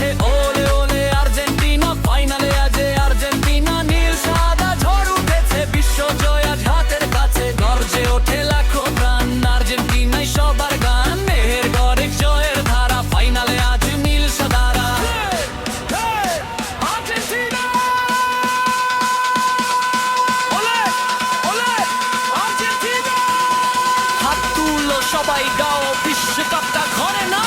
উঠেছে ওলে ওলে আর্জেন্টিনা, ফাইনালে আজ আর্জেন্টিনা, নীল সাদা ঝড় উঠেছে, বিশ্ব জয় আজ হাতের কাছে, গর্জে ওঠে লাখো প্রাণ, আর্জেন্টিনাই সবার গান, মেহের গড়ে জয়ের ধারা, ফাইনালে আজ নীল সাদারা। আর্জেন্টিনা ওলে ওলে আর্জেন্টিনা, হাত তুলো সবাই গাও, বিশ্বকাপটা ঘরে না।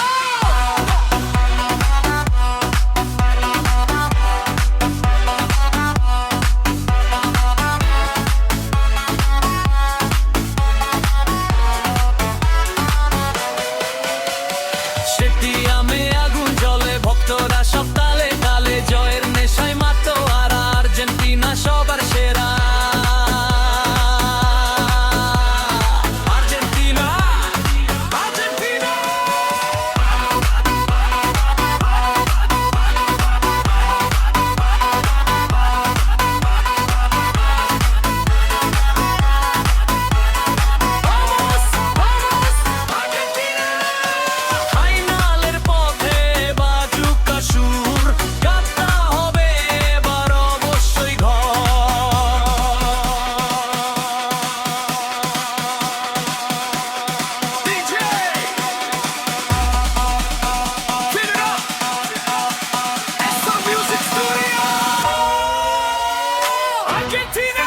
স্টেডিয়ামে আগুন জ্বলে, ভক্তরা সব তালে তালে, জয়ের নেশায় মাতোয়ারা, আর্জেন্টিনা সবার সেরা। আর্জেন্টিনা আর্জেন্টিনা ফাইনালের পথে বাজুক সুর, কাপটা হবে এবার অবশ্যই ঘর। DJ Turn it up, SO Music Studio, Argentina.